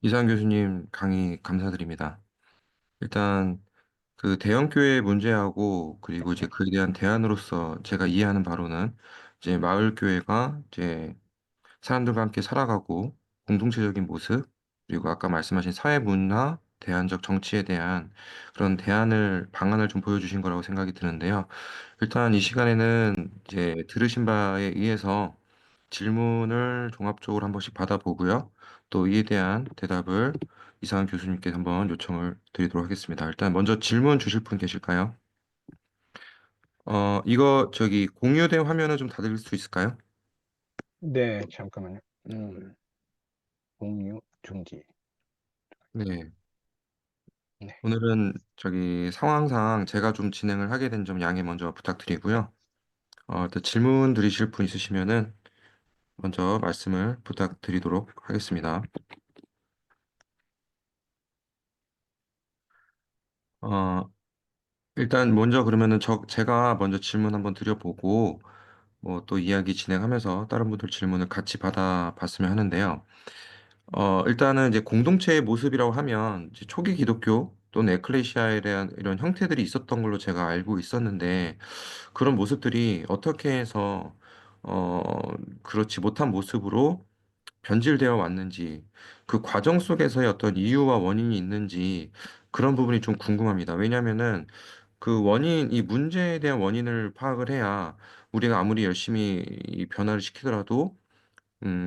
이상 교수님 강의 감사드립니다. 일단 그 대형교회 문제하고 그리고 이제 그에 대한 대안으로서 제가 이해하는 바로는 이제 마을교회가 이제 사람들과 함께 살아가고 공동체적인 모습 그리고 아까 말씀하신 사회 문화, 대안적 정치에 대한 그런 대안을 방안을 좀 보여주신 거라고 생각이 드는데요. 일단 이 시간에는 이제 들으신 바에 의해서 질문을 종합적으로 한 번씩 받아보고요. 또 이에 대한 대답을 이상한 교수님께 한번 요청을 드리도록 하겠습니다. 일단 먼저 질문 주실 분 계실까요? 이거 저기 공유된 화면을 좀 닫을 수 있을까요? 네, 잠깐만요. 공유 중지. 네. 네, 오늘은 저기 상황상 제가 좀 진행을 하게 된 점 양해 먼저 부탁드리고요. 일단 질문 드리실 분 있으시면은 먼저 말씀을 부탁드리도록 하겠습니다. 어, 일단 먼저 그러면은 제가 먼저 질문 한번 드려보고 뭐 또 이야기 진행하면서 다른 분들 질문을 같이 받아봤으면 하는데요. 일단은 이제 공동체의 모습이라고 하면 이제 초기 기독교 또는 에클레시아에 대한 이런 형태들이 있었던 걸로 제가 알고 있었는데 그런 모습들이 어떻게 해서 어, 그렇지 못한 모습으로 변질되어 왔는지 그 과정 속에서의 어떤 이유와 원인이 있는지 그런 부분이 좀 궁금합니다. 왜냐하면은 그 원인, 이 문제에 대한 원인을 파악을 해야 우리가 아무리 열심히 이 변화를 시키더라도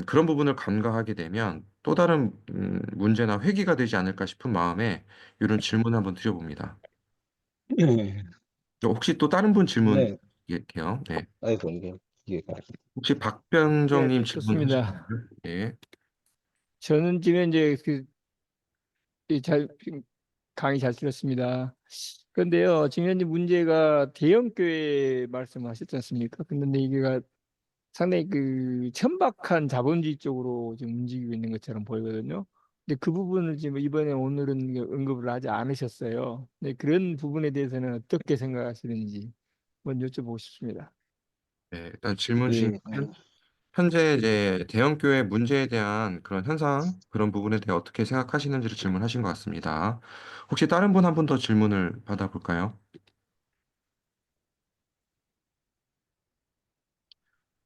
그런 부분을 간과하게 되면 또 다른 문제나 회귀가 되지 않을까 싶은 마음에 이런 질문을 한번 드려봅니다. 네, 혹시 또 다른 분 질문 네. 드릴게요. 네. 아이고, 이게. 혹시 네, 박병정님 좋습니다. 질문하시나요? 네. 저는 지금 이제 잘, 강의 잘 들었습니다. 그런데요, 지금 현재 문제가 대형교회 말씀하셨지 않습니까? 근데 이게 상당히 천박한 자본주의 쪽으로 지금 움직이고 있는 것처럼 보이거든요. 근데 그 부분을 지금 이번에 오늘은 언급을 하지 않으셨어요. 네, 그런 부분에 대해서는 어떻게 생각하시는지 먼저 여쭤보고 싶습니다. 네, 일단 질문 주신 예, 현재 이제 대형교회 문제에 대한 그런 현상, 그런 부분에 대해 어떻게 생각하시는지를 질문하신 것 같습니다. 혹시 다른 분 한 분 더 질문을 받아볼까요?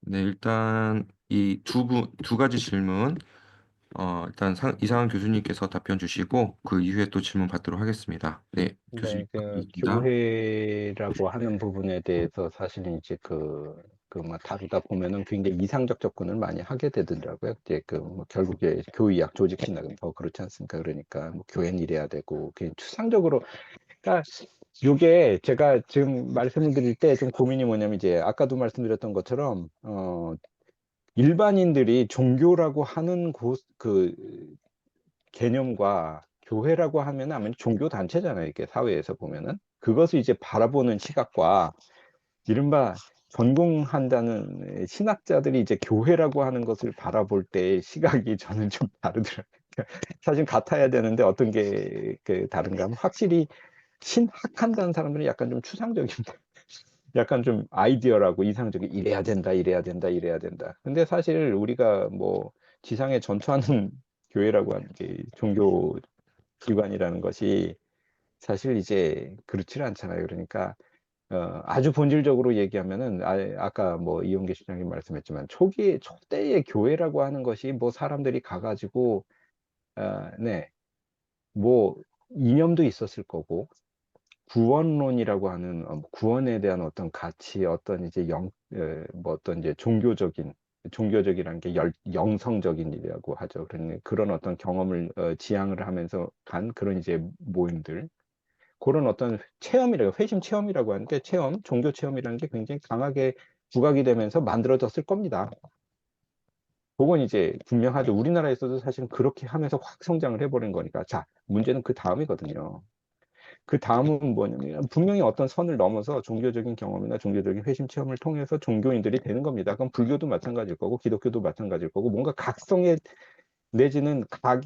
네, 일단 이 두 가지 질문, 일단 이상한 교수님께서 답변 주시고 그 이후에 또 질문 받도록 하겠습니다. 네, 교수님 네, 받겠습니다. 교회라고 하는 부분에 대해서 사실은 이제 뭐 다루다 보면은 굉장히 이상적 접근을 많이 하게 되더라고요. 이제 뭐 결국에 교의학 조직신학은 더 그렇지 않습니까? 그러니까 뭐 교회는 이래야 되고, 그냥 추상적으로. 그러니까 요게 제가 지금 말씀을 드릴 때 좀 고민이 뭐냐면 이제 아까도 말씀드렸던 것처럼 일반인들이 종교라고 하는 개념과 교회라고 하면 아무래도 종교 단체잖아요. 이게 사회에서 보면은 그것을 이제 바라보는 시각과 이른바 전공한다는 신학자들이 이제 교회라고 하는 것을 바라볼 때의 시각이 저는 좀 다르더라고요. 사실 같아야 되는데 어떤 게 다른가 하면 확실히 신학한다는 사람들은 약간 좀 추상적입니다. 약간 좀 아이디어라고 이상적인 이래야 된다, 이래야 된다, 이래야 된다. 근데 사실 우리가 뭐 지상에 전투하는 교회라고 하는 게 종교 기관이라는 것이 사실 이제 그렇지는 않잖아요. 그러니까 아주 본질적으로 얘기하면은 아까 뭐 이용계 시장님 말씀했지만 초대의 교회라고 하는 것이 뭐 사람들이 가가지고 네, 뭐 이념도 있었을 거고 구원론이라고 하는 구원에 대한 어떤 가치, 어떤 이제 뭐 어떤 이제 종교적이라는 게 영성적인이라고 하죠. 그런 어떤 경험을 지향을 하면서 간 그런 이제 모임들, 그런 어떤 회심 체험이라고 하는 게 종교 체험이라는 게 굉장히 강하게 부각이 되면서 만들어졌을 겁니다. 그건 이제 분명하죠. 우리나라에서도 사실은 그렇게 하면서 확 성장을 해버린 거니까. 자, 문제는 그 다음이거든요. 그 다음은 뭐냐면 분명히 어떤 선을 넘어서 종교적인 경험이나 종교적인 회심 체험을 통해서 종교인들이 되는 겁니다. 그럼 불교도 마찬가지일 거고 기독교도 마찬가지일 거고 뭔가 각성의 내지는 각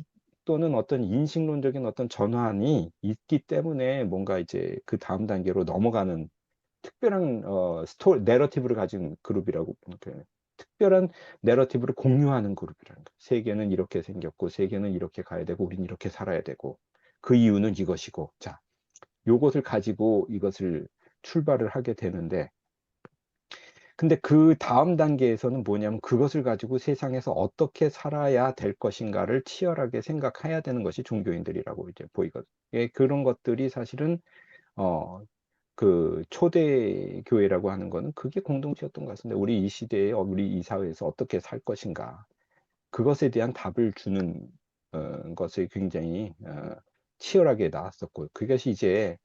또는 어떤 인식론적인 어떤 전환이 있기 때문에 뭔가 이제 그 다음 단계로 넘어가는 특별한 내러티브를 가진 그룹이라고 특별한 내러티브를 공유하는 그룹이라는 거예요. 세계는 이렇게 생겼고 세계는 이렇게 가야 되고 우린 이렇게 살아야 되고 그 이유는 이것이고 자, 요것을 가지고 이것을 출발을 하게 되는데 근데 그 다음 단계에서는 뭐냐면 그것을 가지고 세상에서 어떻게 살아야 될 것인가를 치열하게 생각해야 되는 것이 종교인들이라고 이제 보이거든요. 예, 그런 것들이 사실은 그 초대 교회라고 하는 거는 그게 공동체였던 것 같습니다. 우리 이 시대에 우리 이 사회에서 어떻게 살 것인가 그것에 대한 답을 주는 것을 굉장히 치열하게 나왔었고 그것이 이제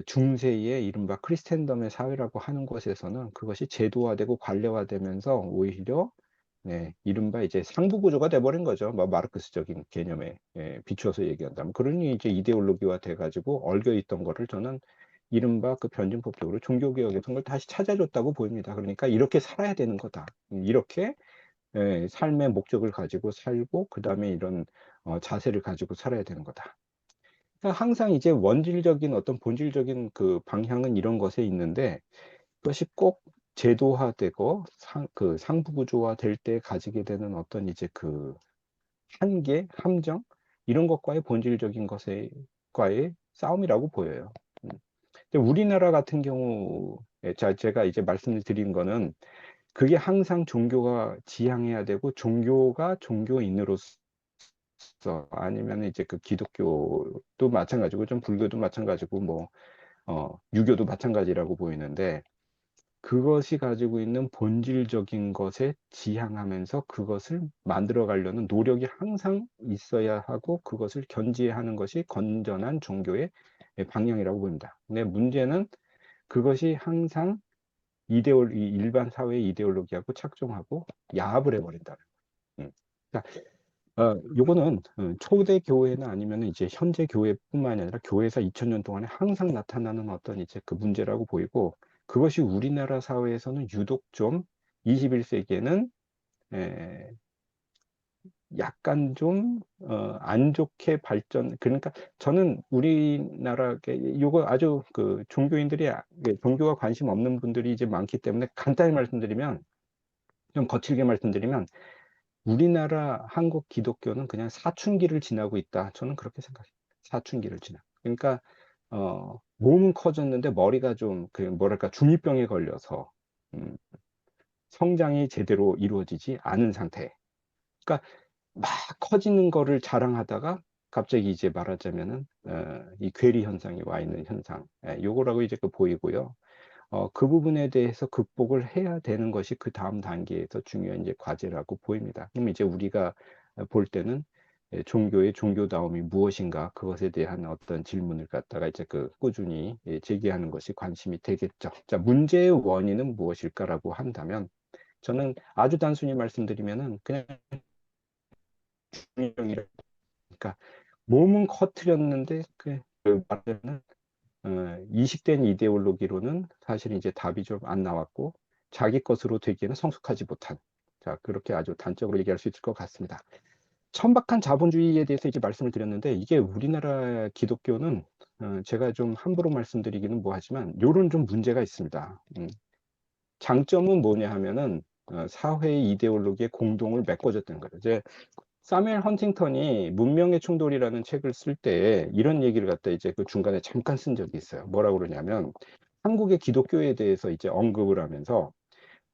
중세의 이른바 크리스텐덤의 사회라고 하는 곳에서는 그것이 제도화되고 관례화되면서 오히려 네, 이른바 이제 상부 구조가 돼버린 거죠. 뭐 마르크스적인 개념에 비추어서 얘기한다면 그러니 이제 이데올로기화 돼가지고 얽여 있던 거를 저는 이른바 그 변증법적으로 종교개혁에서 그걸 다시 찾아줬다고 보입니다. 그러니까 이렇게 살아야 되는 거다. 이렇게 삶의 목적을 가지고 살고 그 다음에 이런 자세를 가지고 살아야 되는 거다. 그러니까 항상 이제 원질적인 어떤 본질적인 그 방향은 이런 것에 있는데 그것이 꼭 제도화되고 그 상부구조화 될 때 가지게 되는 어떤 이제 그 한계, 함정 이런 것과의 본질적인 것과의 싸움이라고 보여요. 근데 우리나라 같은 경우에 제가 이제 말씀을 드린 거는 그게 항상 종교가 지향해야 되고 종교가 종교인으로서 아니면 이제 그 기독교도 마찬가지고 좀 불교도 마찬가지고 뭐 유교도 마찬가지라고 보이는데 그것이 가지고 있는 본질적인 것에 지향하면서 그것을 만들어 가려는 노력이 항상 있어야 하고 그것을 견지하는 것이 건전한 종교의 방향이라고 보입니다. 근데 문제는 그것이 항상 이 일반 사회의 이데올로기하고 착종하고 야합을 해버린다는 거예요. 그러니까 요거는 초대 교회나 아니면 이제 현재 교회뿐만이 아니라 교회사 2000년 동안에 항상 나타나는 어떤 이제 그 문제라고 보이고 그것이 우리나라 사회에서는 유독 좀 21세기에는 약간 좀 안 좋게 발전 그러니까 저는 우리나라 요거 아주 그 종교인들이 종교와 관심 없는 분들이 이제 많기 때문에 간단히 말씀드리면 좀 거칠게 말씀드리면 우리나라 한국 기독교는 그냥 사춘기를 지나고 있다. 저는 그렇게 생각해요. 사춘기를 지나. 그러니까 몸은 커졌는데 머리가 좀 그 뭐랄까 중이병에 걸려서 음, 성장이 제대로 이루어지지 않은 상태. 그러니까 막 커지는 거를 자랑하다가 갑자기 이제 말하자면은 이 괴리 현상이 와 있는 현상. 요거라고 이제 그 보이고요. 그 부분에 대해서 극복을 해야 되는 것이 그 다음 단계에서 중요한 이제 과제라고 보입니다. 그럼 이제 우리가 볼 때는 종교의 종교다움이 무엇인가 그것에 대한 어떤 질문을 갖다가 이제 그 꾸준히 제기하는 것이 관심이 되겠죠. 자, 문제의 원인은 무엇일까라고 한다면 저는 아주 단순히 말씀드리면은 그냥 중이병이라 그러니까 몸은 커트렸는데 그 말하는 이식된 이데올로기로는 사실 이제 답이 좀 안 나왔고 자기 것으로 되기에는 성숙하지 못한 자 그렇게 아주 단적으로 얘기할 수 있을 것 같습니다. 천박한 자본주의에 대해서 이제 말씀을 드렸는데 이게 우리나라 기독교는 제가 좀 함부로 말씀드리기는 뭐하지만 요런 좀 문제가 있습니다. 장점은 뭐냐 하면은 사회의 이데올로기의 공동을 메꿔줬다는 거죠. 이제 사무엘 헌팅턴이 문명의 충돌이라는 책을 쓸 때 이런 얘기를 갖다 이제 그 중간에 잠깐 쓴 적이 있어요. 뭐라고 그러냐면 한국의 기독교에 대해서 이제 언급을 하면서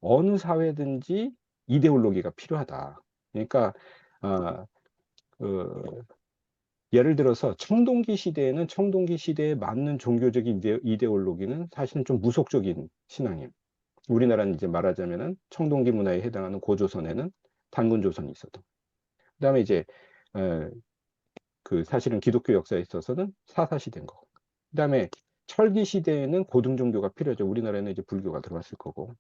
어느 사회든지 이데올로기가 필요하다. 그러니까 어, 그 예를 들어서 청동기 시대에는 청동기 시대에 맞는 종교적인 이데올로기는 사실은 좀 무속적인 신앙이에요. 우리나라는 이제 말하자면은 청동기 문화에 해당하는 고조선에는 단군조선이 있었던. 그다음에 이제 어, 그 사실은 기독교 역사에 있어서는 사사시대인 거고. 그다음에 철기 시대에는 고등 종교가 필요하죠. 우리나라에는 이제 불교가 들어왔을 거고.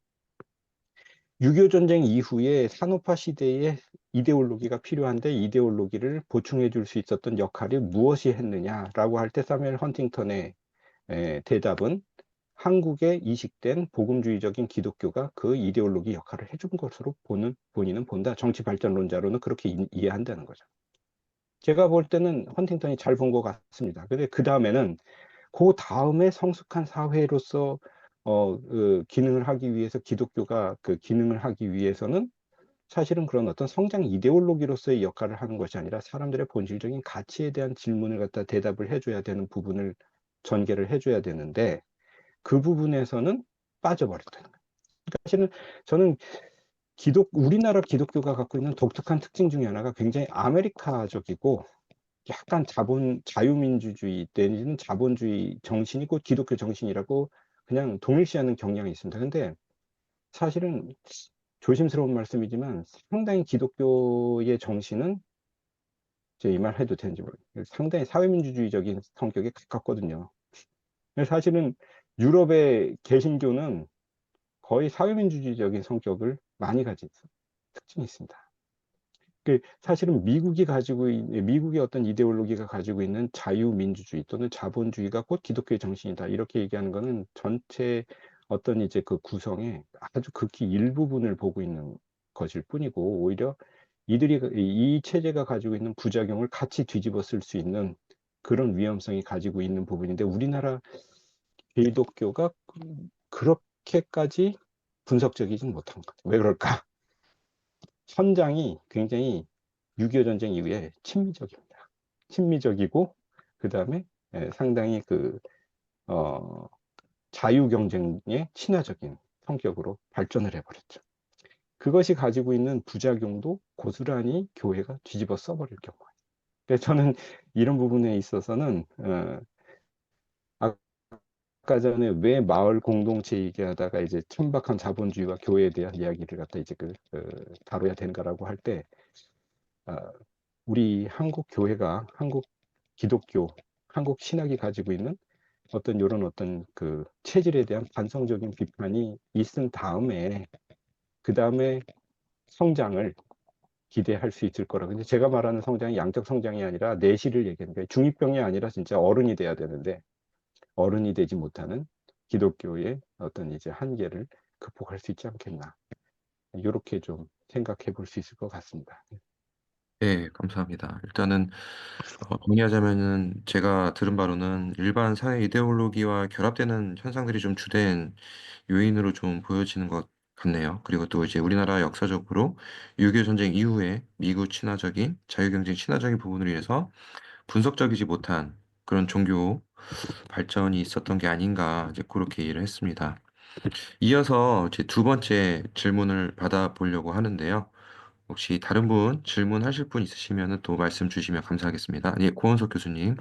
6.25 전쟁 이후에 산업화 시대에 이데올로기가 필요한데 이데올로기를 보충해 줄 수 있었던 역할이 무엇이 했느냐라고 할 때 사무엘 헌팅턴의 대답은 한국에 이식된 복음주의적인 기독교가 그 이데올로기 역할을 해준 것으로 본인은 본다. 정치 발전론자로는 그렇게 이해한다는 거죠. 제가 볼 때는 헌팅턴이 잘 본 것 같습니다. 근데 그 다음에는 그 다음에 성숙한 사회로서 기능을 하기 위해서 기독교가 그 기능을 하기 위해서는 사실은 그런 어떤 성장 이데올로기로서의 역할을 하는 것이 아니라 사람들의 본질적인 가치에 대한 질문을 갖다 대답을 해줘야 되는 부분을 전개를 해줘야 되는데 그 부분에서는 빠져버렸다는 거예요. 사실은 저는 우리나라 기독교가 갖고 있는 독특한 특징 중에 하나가 굉장히 아메리카적이고 약간 자유민주주의 내지는 자본주의 정신이 곧 기독교 정신이라고 그냥 동일시하는 경향이 있습니다. 근데 사실은 조심스러운 말씀이지만 상당히 기독교의 정신은 이제 이 말 해도 되는지 모르겠어요. 상당히 사회민주주의적인 성격에 가깝거든요. 사실은 유럽의 개신교는 거의 사회민주주의적인 성격을 많이 가진 특징이 있습니다. 사실은 미국의 어떤 이데올로기가 가지고 있는 자유민주주의 또는 자본주의가 곧 기독교의 정신이다. 이렇게 얘기하는 거는 전체 어떤 이제 그 구성의 아주 극히 일부분을 보고 있는 것일 뿐이고, 오히려 이 체제가 가지고 있는 부작용을 같이 뒤집어 쓸 수 있는 그런 위험성이 가지고 있는 부분인데, 우리나라 기독교가 그렇게까지 분석적이지 못한 것 같아요. 왜 그럴까? 선장이 굉장히 6.25 전쟁 이후에 친미적입니다. 친미적이고, 그 다음에 상당히 자유 경쟁에 친화적인 성격으로 발전을 해버렸죠. 그것이 가지고 있는 부작용도 고스란히 교회가 뒤집어 써버릴 경우에. 그래서 저는 이런 부분에 있어서는, 아까 전에 왜 마을 공동체 얘기하다가 이제 천박한 자본주의와 교회에 대한 이야기를 갖다 이제 다뤄야 되는가라고 할 때, 우리 한국 교회가 한국 기독교, 한국 신학이 가지고 있는 어떤 이런 어떤 그 체질에 대한 반성적인 비판이 있은 다음에 그 다음에 성장을 기대할 수 있을 거라. 근데 제가 말하는 성장이 양적 성장이 아니라 내실을 얘기하는 거예요. 중이병이 아니라 진짜 어른이 돼야 되는데 어른이 되지 못하는 기독교의 어떤 이제 한계를 극복할 수 있지 않겠나. 이렇게 좀 생각해 볼 수 있을 것 같습니다. 네, 감사합니다. 일단은 정리하자면은 제가 들은 바로는 일반 사회 이데올로기와 결합되는 현상들이 좀 주된 요인으로 좀 보여지는 것 같네요. 그리고 또 이제 우리나라 역사적으로 6.25 전쟁 이후에 미국 친화적인 자유경쟁 친화적인 부분으로 인해서 분석적이지 못한 그런 종교 발전이 있었던 게 아닌가 이제 그렇게 이해를 했습니다. 이어서 제 두 번째 질문을 받아보려고 하는데요. 혹시 다른 분 질문하실 분 있으시면 또 말씀 주시면 감사하겠습니다. 예, 고원석 교수님.